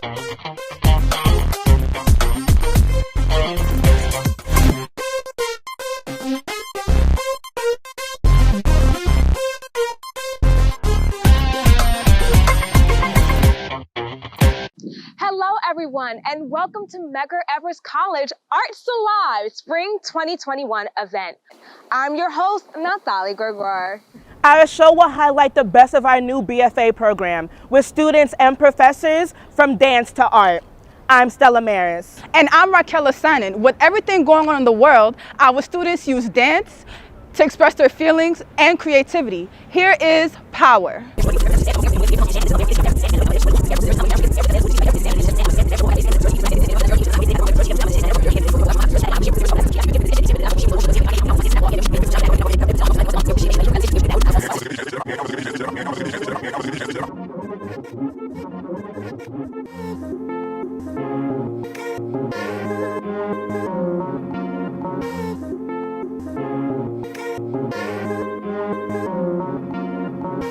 Hello, everyone, and welcome to Medgar College Arts Alive Spring 2021 event. I'm your host, Nathalie Gregoire. Our show will highlight the best of our new BFA program with students and professors from dance to art. I'm Stella Maris. And I'm Raquel Asanin. With everything going on in the world, our students use dance to express their feelings and creativity. Here is Power.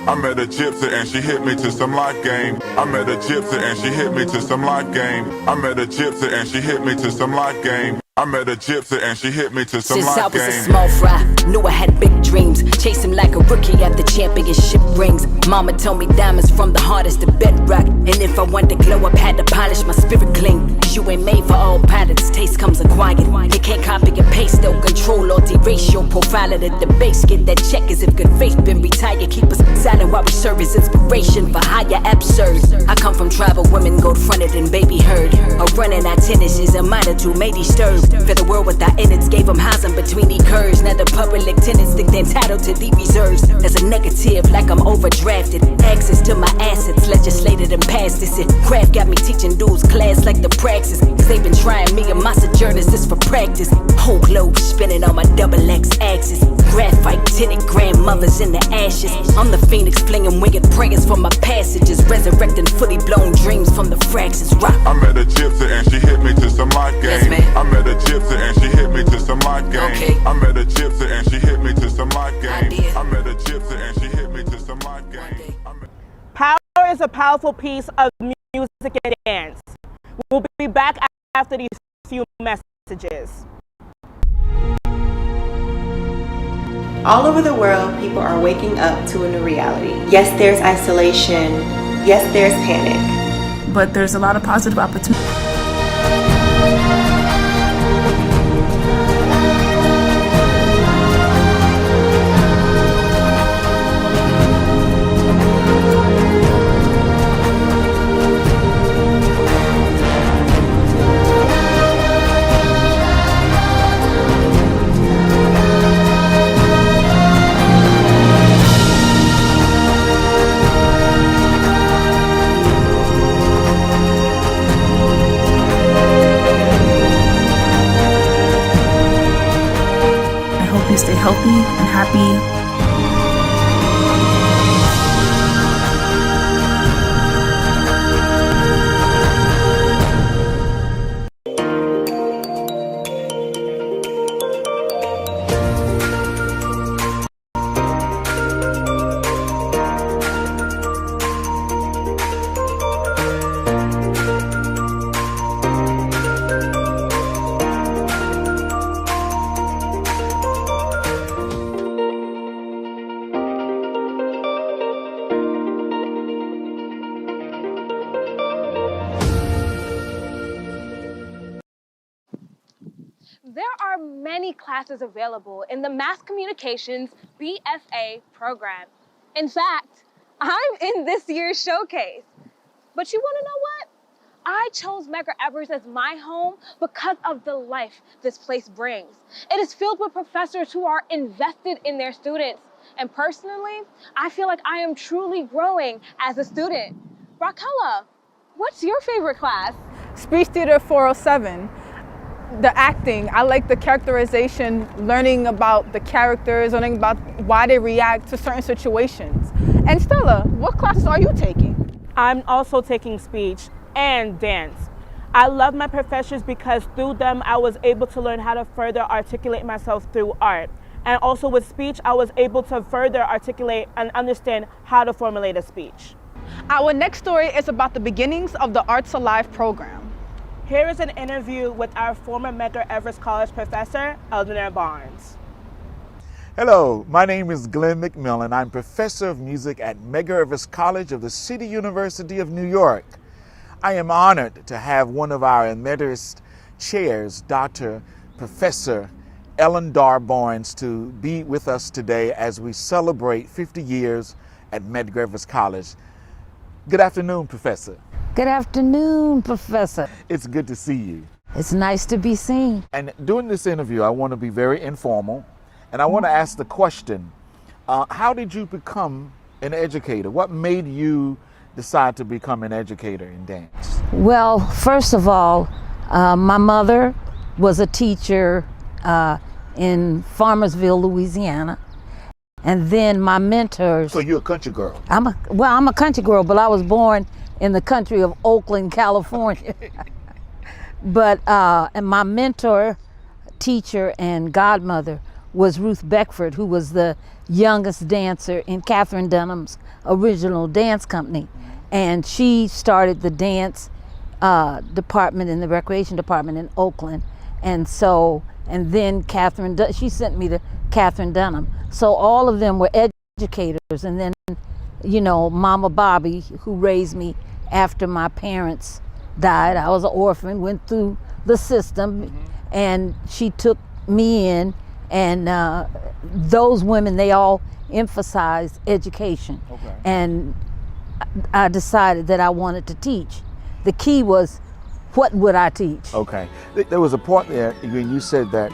I met a gypsy and she hit me to some life game. I met a gypsy and she hit me to some life game. I met a gypsy and she hit me to some life game. I met a gypsy and she hit me to some life game. Since I was a small fry, knew I had big dreams. Chase him like a rookie at the championship rings. Mama told me diamonds from the hardest to bedrock. And if I wanted to glow up, had to polish my spirit clean. Cause you ain't made for all palates, taste comes acquired. You can't copy and paste, though. Control alt ratio, profile of the base. Get that check as if good faith been retired. Keep us silent while we serve as inspiration for higher absurd. I come from tribal women, gold fronted and baby herd. A running our tendencies, a minor too may disturb. For the world without innards, gave them housing between the curves. Now the public tenants think they're entitled to the reserves. As a negative, like I'm overdrafted. Access to my assets, legislated and passed this. Craft got me teaching dudes class like the praxis. Cause they've been trying me and my sojourners just for practice. Whole globe spinning on my double X axis. Graphite tinted grandmothers in the ashes. I'm the phoenix flinging winged prayers for my passages. Resurrecting fully blown dreams from the fractions. Rock. I met a gypsy and she hit me to some life game. Yes, I met a gypsy and she hit me to some life game. Okay. I met a gypsy and she hit me to some life game. did. I met a gypsy and she hit me to some life game. Power is a powerful piece of music and dance. We'll be back after these few messages. All over the world, people are waking up to a new reality. Yes, there's isolation. Yes, there's panic. But there's a lot of positive opportunity. Stay healthy and happy. There are many classes available in the Mass Communications BFA program. In fact, I'm in this year's showcase. But you want to know what? I chose Medgar as my home because of the life this place brings. It is filled with professors who are invested in their students. And personally, I feel like I am truly growing as a student. Raquel, what's your favorite class? Speech Theater 407. The acting, I like the characterization, learning about the characters, learning about why they react to certain situations. And Stella, what classes are you taking? I'm also taking speech and dance. I love my professors because through them I was able to learn how to further articulate myself through art. And also with speech, I was able to further articulate and understand how to formulate a speech. Our next story is about the beginnings of the Arts Alive program. Here is an interview with our former Medgar Evers College professor, Eldner Barnes. Hello, my name is Glenn McMillan. I'm professor of music at Medgar Evers College of the City University of New York. I am honored to have one of our emeritus chairs, Dr. Professor Eldner Barnes, to be with us today as we celebrate 50 years at Medgar Evers College. Good afternoon, Professor. Good afternoon, Professor. It's good to see you. It's nice to be seen. And during this interview, I want to be very informal, and I want to ask the question, how did you become an educator? What made you decide to become an educator in dance? Well, first of all, my mother was a teacher in Farmersville, Louisiana. And then my mentors. So you're a country girl? I'm a country girl, but I was born in the country of Oakland, California. But and my mentor, teacher, and godmother was Ruth Beckford, who was the youngest dancer in Katherine Dunham's original dance company. And she started the dance department in the recreation department in Oakland. And then she sent me to Katherine Dunham. So all of them were educators. And then, Mama Bobby, who raised me after my parents died. I was an orphan, went through the system, and she took me in. And those women, they all emphasized education. Okay. And I decided that I wanted to teach. The key was, what would I teach? Okay. There was a part there when you said that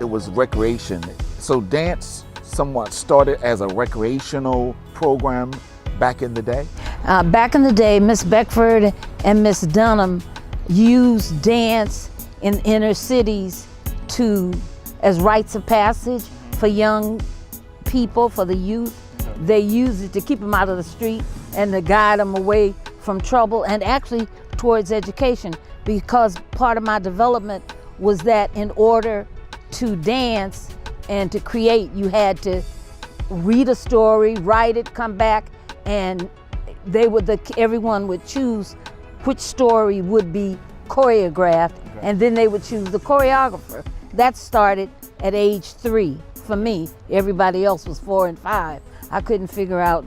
it was recreation. So dance somewhat started as a recreational program back in the day? Back in the day, Miss Beckford and Miss Dunham used dance in inner cities as rites of passage for young people, for the youth. They used it to keep them out of the street and to guide them away from trouble and actually towards education, because part of my development was that in order to dance and to create, you had to read a story, write it, come back, and everyone would choose which story would be choreographed, and then they would choose the choreographer. That started at age 3 for me. Everybody else was 4 and 5. I couldn't figure out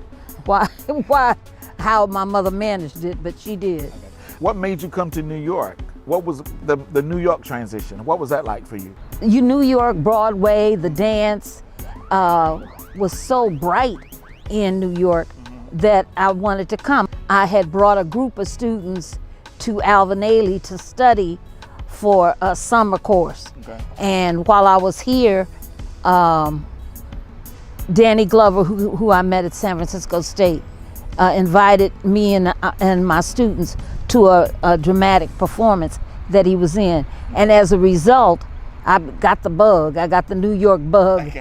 how my mother managed it, but she did. What made you come to New York? What was the New York transition? What was that like for you? New York, Broadway, the dance was so bright in New York that I wanted to come. I had brought a group of students to Alvin Ailey to study for a summer course. Okay. And while I was here, Danny Glover, who I met at San Francisco State, invited me and my students to a dramatic performance that he was in. And as a result, I got the bug. I got the New York bug.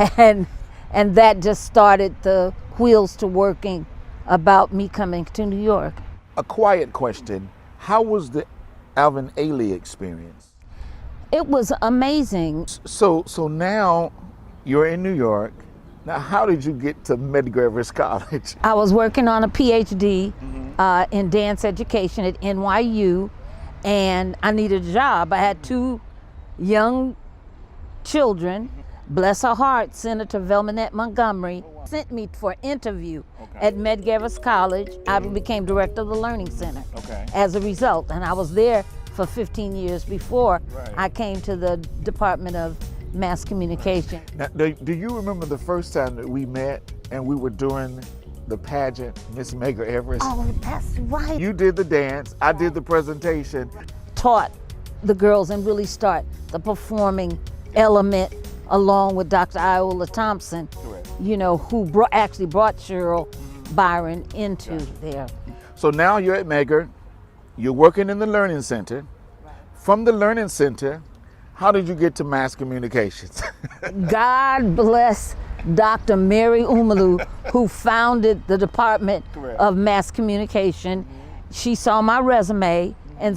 And that just started the wheels to working about me coming to New York. A quiet question. How was the Alvin Ailey experience? It was amazing. So now you're in New York. Now, how did you get to Medgar Evers College? I was working on a PhD in dance education at NYU, and I needed a job. I had 2 young children. Bless her heart, Senator Velmanette Montgomery sent me for an interview at Medgar Evers College. I became director of the Learning Center as a result, and I was there for 15 years before I came to the Department of Mass Communication. Now, do you remember the first time that we met and we were doing the pageant, Miss Medgar Evers? Oh, that's right. You did the dance, I did the presentation. Taught the girls and really start the performing element along with Dr. Iola Thompson, who actually brought Cheryl Byron into there. So now you're at Medgar, you're working in the Learning Center. From the Learning Center, how did you get to mass communications? God bless Dr. Mary Umalu, who founded the Department of Mass Communication. She saw my resume and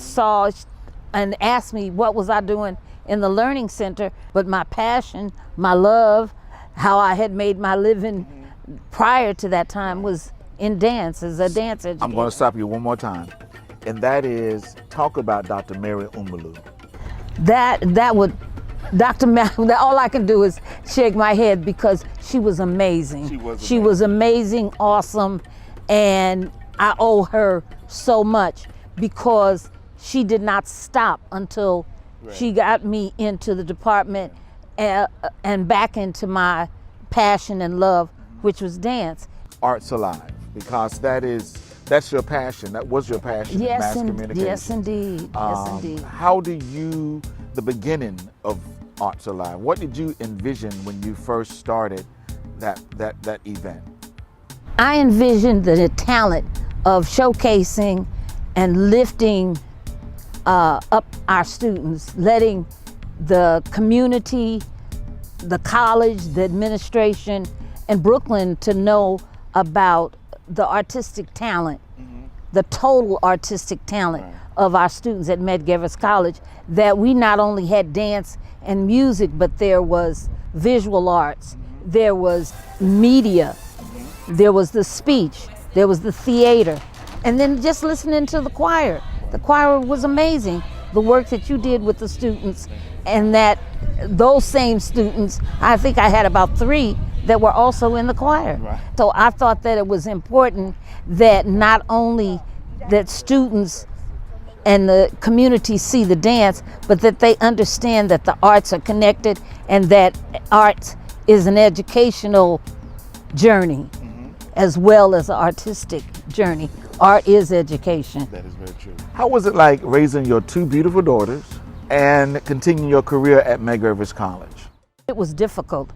asked me what was I doing in the Learning Center, but my passion, my love, how I had made my living prior to that time was in dance as a dance educator. I'm going to stop you one more time, and that is talk about Dr. Mary Umalu. That would, Dr. All I can do is shake my head because she was amazing. She was amazing, awesome, and I owe her so much because she did not stop until she got me into the department and back into my passion and love, which was dance. Arts Alive, because that's your passion. That was your passion in mass communication. Yes, indeed. Yes, indeed. How do the beginning of Arts Alive, what did you envision when you first started that event? I envisioned the talent of showcasing and lifting up our students, letting the community, the college, the administration, and Brooklyn to know about the artistic talent, the total artistic talent of our students at Medgar College, that we not only had dance and music, but there was visual arts, there was media, there was the speech, there was the theater, and then just listening to the choir. The choir was amazing, the work that you did with the students, and that those same students, I think I had about 3 that were also in the choir. So I thought that it was important that not only that students and the community see the dance, but that they understand that the arts are connected and that arts is an educational journey as well as an artistic journey. Art is education. That is very true. How was it like raising your 2 beautiful daughters and continuing your career at Medgar College? It was difficult.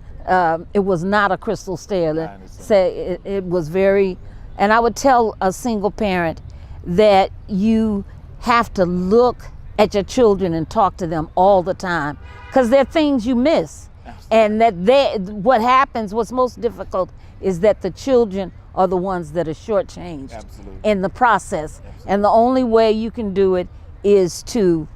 It was not a crystal stair. It was very, and I would tell a single parent that you have to look at your children and talk to them all the time, because there are things you miss. And that what happens, what's most difficult is that the children are the ones that are shortchanged in the process. And the only way you can do it is to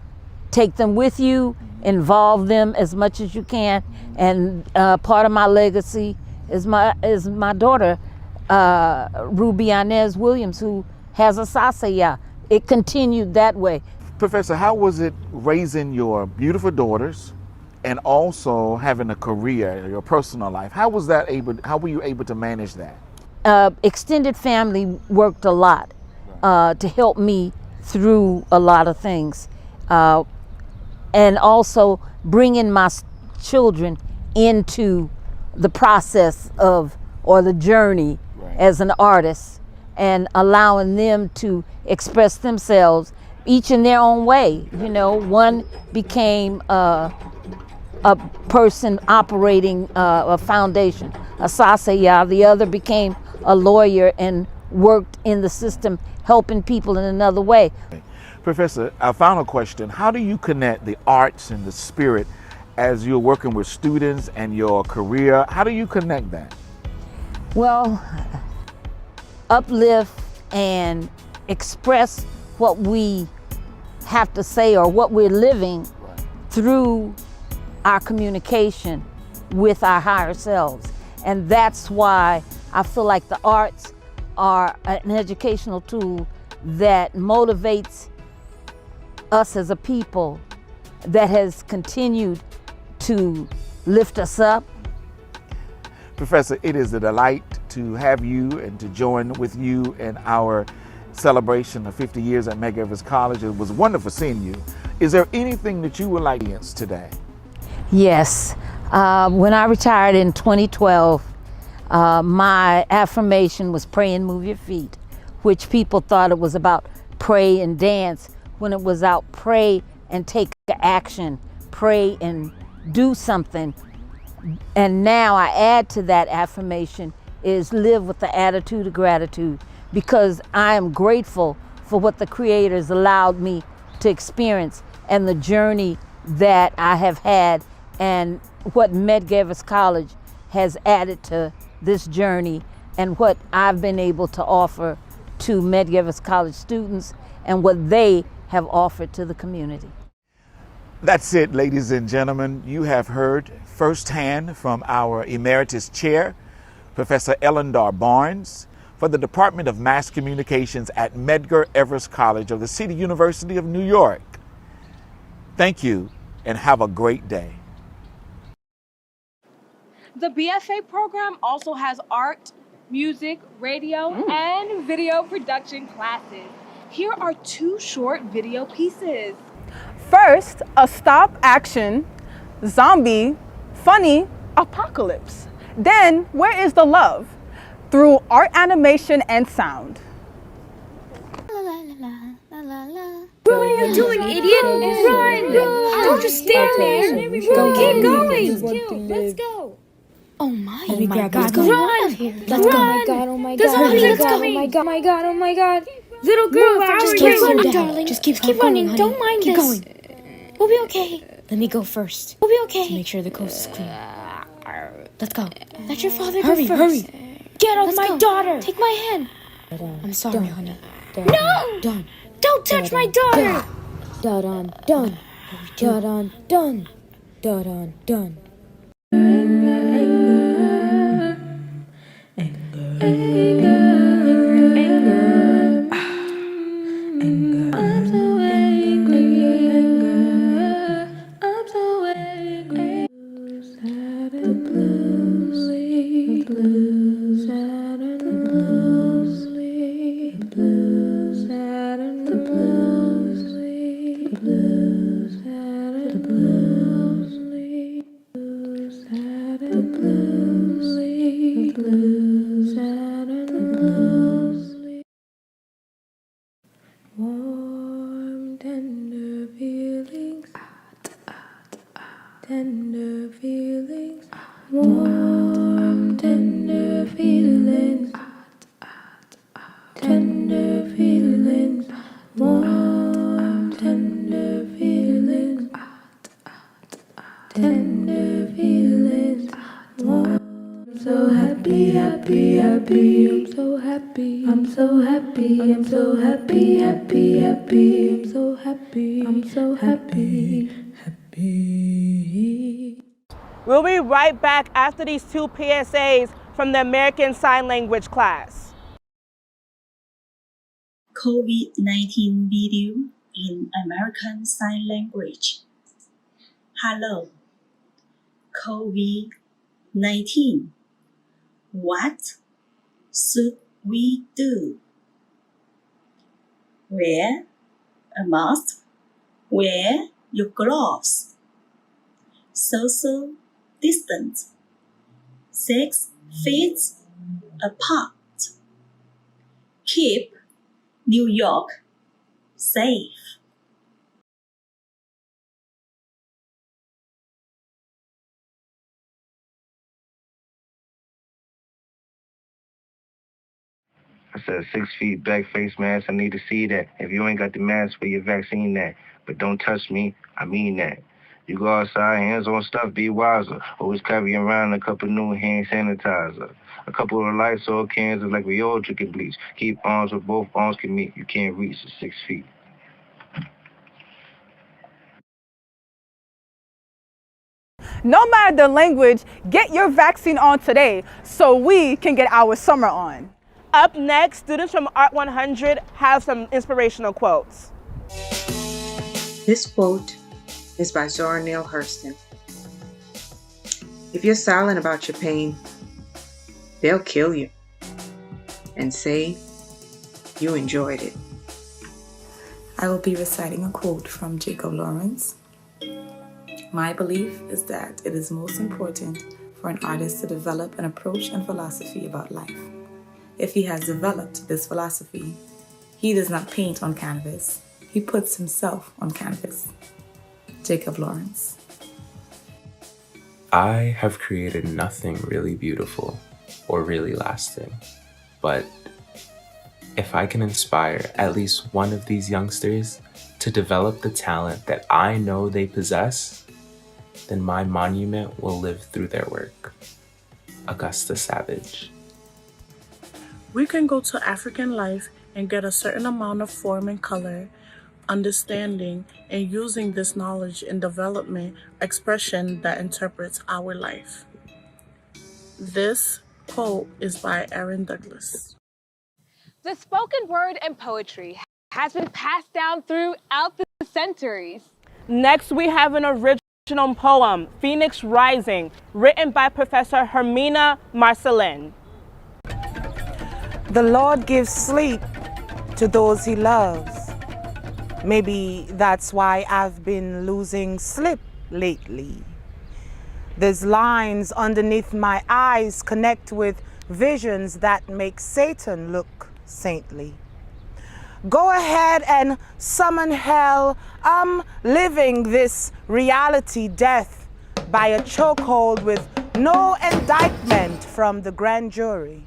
take them with you, involve them as much as you can. And part of my legacy is my daughter, Ruby Inez Williams, who has a sasaya. It continued that way. Professor, how was it raising your beautiful daughters and also having a career, your personal life? How were you able to manage that? Extended family worked a lot to help me through a lot of things. And also bringing my children into the process or the journey as an artist, and allowing them to express themselves each in their own way. You know, one became a person operating a foundation, a sasaya. The other became a lawyer and worked in the system helping people in another way. Professor, our final question, how do you connect the arts and the spirit as you're working with students and your career? How do you connect that? Well, uplift and express what we have to say or what we're living through our communication with our higher selves. And that's why I feel like the arts are an educational tool that motivates us as a people, that has continued to lift us up. Professor, it is a delight to have you and to join with you in our celebration of 50 years at Medgar College. It was wonderful seeing you. Is there anything that you would like to audience today? Yes. When I retired in 2012, my affirmation was pray and move your feet, which people thought it was about pray and dance, when it was out pray and take action, pray and do something. And now I add to that affirmation is live with the attitude of gratitude, because I am grateful for what the Creator's allowed me to experience and the journey that I have had, and what Medgar College has added to this journey, and what I've been able to offer to Medgar College students and what they have offered to the community. That's it, ladies and gentlemen. You have heard firsthand from our Emeritus Chair, Professor Ellendar Barnes, for the Department of Mass Communications at Medgar Evers College of the City University of New York. Thank you and have a great day. The BFA program also has art, music, radio, and video production classes. Here are 2 short video pieces. First, a stop action, zombie, funny, apocalypse. Then, where is the love? Through art, animation, and sound. What are you doing, idiot? Run! Don't just stand there. Keep going. Let's go. Oh my God! Let's go. Run! Let's go. Oh my God! There's hundreds coming. Oh my God! Little girl, just keep running, darling. Just keep running. Don't mind this. Keep going. We'll be okay. Let me go first. We'll be okay. To make sure the coast is clean. Let's go. Let your father go first. Hurry! Get off my daughter. Take my hand. I'm sorry, honey. No! Don't touch my daughter. Done. Warm, tender feelings. Tender feelings. Warm, tender feelings. Tender feelings. Warm, tender feelings. Tender feelings. Warm. I'm so happy. I'm so happy. I'm so happy. I'm so happy. I'm so happy. We'll be right back after these 2 PSAs from the American Sign Language class. COVID-19 video in American Sign Language. Hello. COVID-19. What should we do? Wear a mask. Wear your gloves. Social distance. 6 feet apart. Keep New York safe. I said 6 feet back, face mask. I need to see that. If you ain't got the mask for your vaccine, that. But don't touch me. I mean that. You go outside, hands on stuff, be wiser. Always carry around a couple new hand sanitizer. A couple of Lysol cans is like we all drinking bleach. Keep arms where both arms can meet. You can't reach the 6 feet. No matter the language, get your vaccine on today so we can get our summer on. Up next, students from Art 100 have some inspirational quotes. This quote is by Zora Neale Hurston. If you're silent about your pain, they'll kill you and say you enjoyed it. I will be reciting a quote from Jacob Lawrence. My belief is that it is most important for an artist to develop an approach and philosophy about life. If he has developed this philosophy, he does not paint on canvas, he puts himself on canvas. Jacob Lawrence. I have created nothing really beautiful or really lasting, but if I can inspire at least one of these youngsters to develop the talent that I know they possess, then my monument will live through their work. Augusta Savage. We can go to African life and get a certain amount of form and color, understanding, and using this knowledge in development expression that interprets our life. This quote is by Aaron Douglas. The spoken word and poetry has been passed down throughout the centuries. Next, we have an original poem, Phoenix Rising, written by Professor Hermina Marcelin. The Lord gives sleep to those he loves. Maybe that's why I've been losing sleep lately. There's lines underneath my eyes connect with visions that make Satan look saintly. Go ahead and summon hell. I'm living this reality death by a chokehold with no indictment from the grand jury.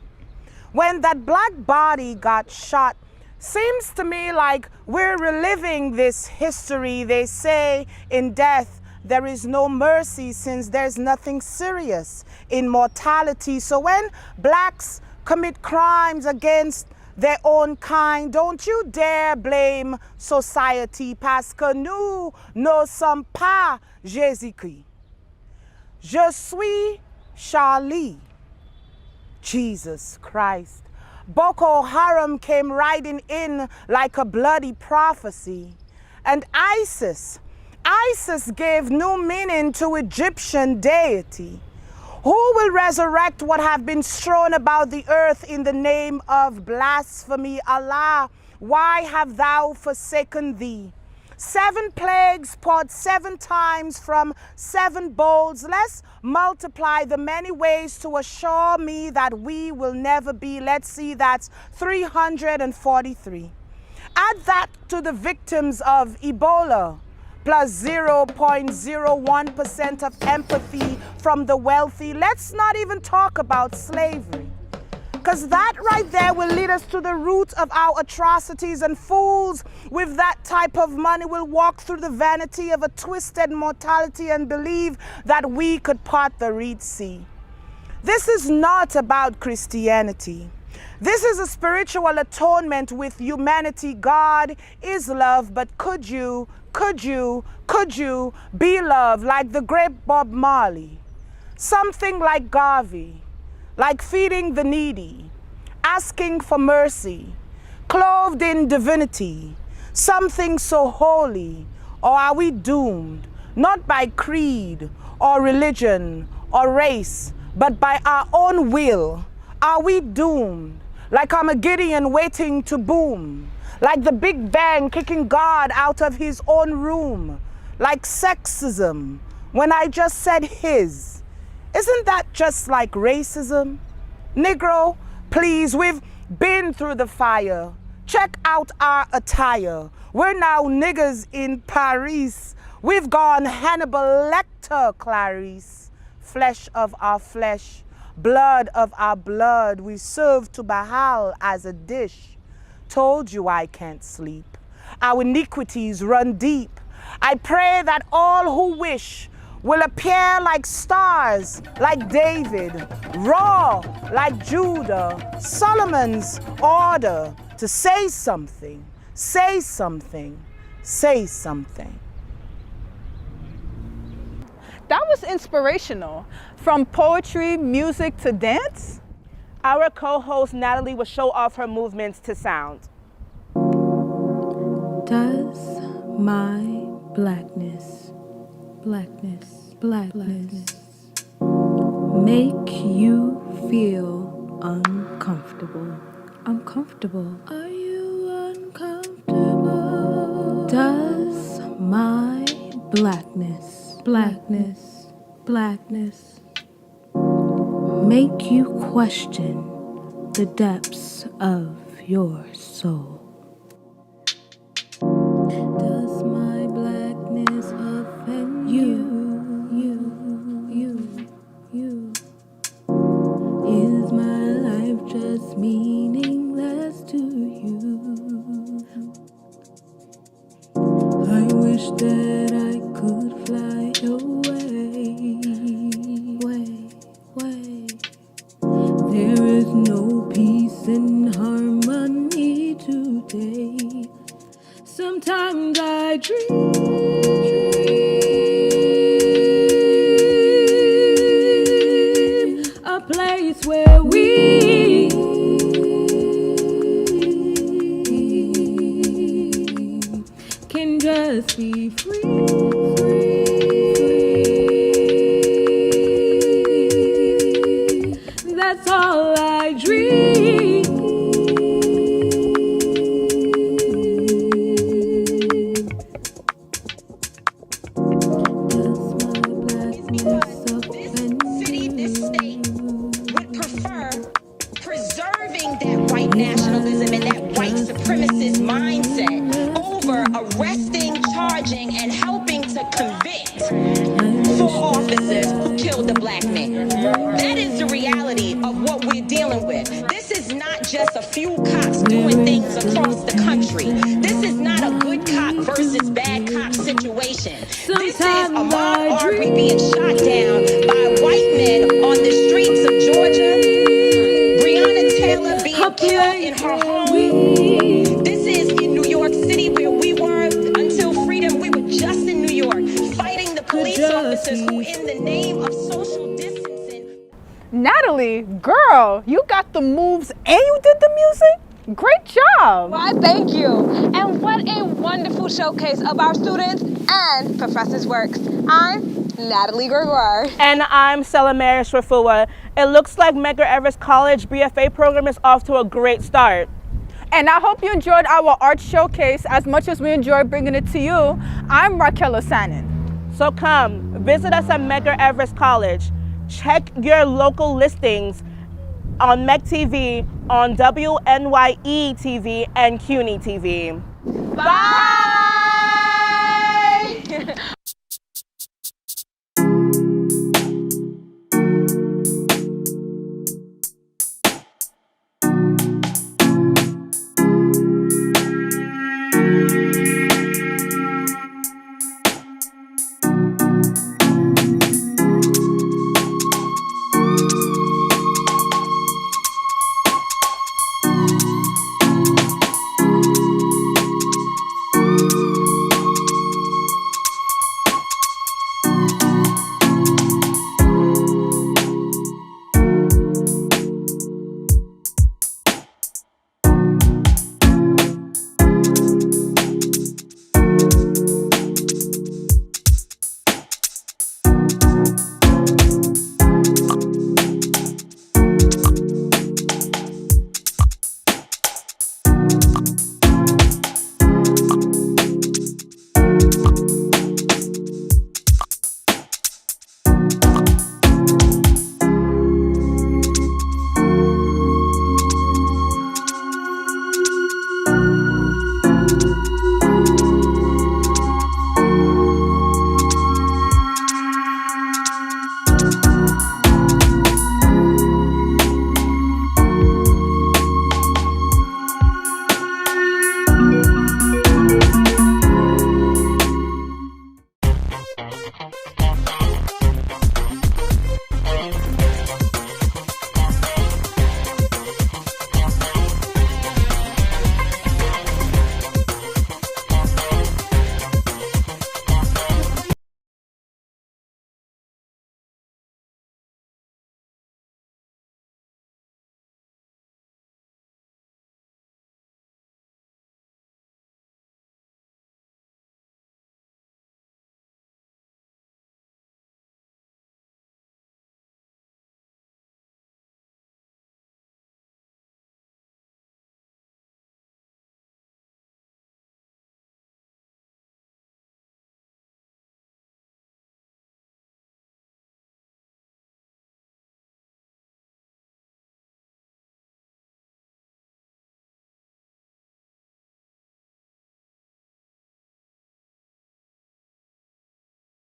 When that black body got shot, seems to me like we're reliving this history. They say in death there is no mercy since there's nothing serious in mortality. So when blacks commit crimes against their own kind, don't you dare blame society, parce que nous ne sommes pas Jésus-Christ. Je suis Charlie, Jesus Christ. Boko Haram came riding in like a bloody prophecy. And ISIS gave new meaning to Egyptian deity. Who will resurrect what have been strewn about the earth in the name of blasphemy? Allah, why have thou forsaken thee? 7 plagues poured 7 times from 7 bowls. Let's multiply the many ways to assure me that we will never be. Let's see, that's 343. Add that to the victims of Ebola, plus 0.01% of empathy from the wealthy. Let's not even talk about slavery, because that right there will lead us to the root of our atrocities, and fools with that type of money will walk through the vanity of a twisted mortality and believe that we could part the Red Sea. This is not about Christianity. This is a spiritual atonement with humanity. God is love, but could you be loved like the great Bob Marley? Something like Garvey, like feeding the needy, asking for mercy, clothed in divinity, something so holy? Or are we doomed, not by creed or religion or race, but by our own will? Are we doomed, like Armageddon waiting to boom, like the Big Bang kicking God out of his own room, like sexism when I just said his? Isn't that just like racism? Negro, please, we've been through the fire. Check out our attire. We're now niggas in Paris. We've gone Hannibal Lecter, Clarice. Flesh of our flesh, blood of our blood, we serve to Baal as a dish. Told you I can't sleep. Our iniquities run deep. I pray that all who wish will appear like stars, like David, raw like Judah, Solomon's order to say something, say something, say something. That was inspirational. From poetry, music to dance. Our co-host Natalie will show off her movements to sound. Does my blackness make you feel uncomfortable? Are you uncomfortable? Does my blackness make you question the depths of your soul? Does my blackness offend you? Is my life just meaningless to you? I wish that I could fly away. There is no peace and harmony today. Sometimes I dream a place where we just be free. That's all I dream. Nationalism and that white supremacist mindset over arresting, charging, and helping to convict 4 officers who killed the black man. That is the reality of what we're dealing with. This is not just a few cops doing things across the country. This is not a good cop versus bad cop situation. This is Ahmaud Arbery being shot down by white men on the streets of Georgia. Breonna Taylor being killed in her home. This is in New York City where we were until freedom. We were just in New York fighting the police officers who in the name of social distancing. Natalie, girl, you got the moves and you did the music? Great job. Why, thank you. And what a wonderful showcase of our students and professors' works. I'm Natalie Gregoire. And I'm Stella Maris Rafua. It looks like Medgar Evers College BFA program is off to a great start. And I hope you enjoyed our art showcase as much as we enjoyed bringing it to you. I'm Raquel Osanin. So come, visit us at Medgar Evers College. Check your local listings on MEC TV, on WNYE TV, and CUNY TV. Bye!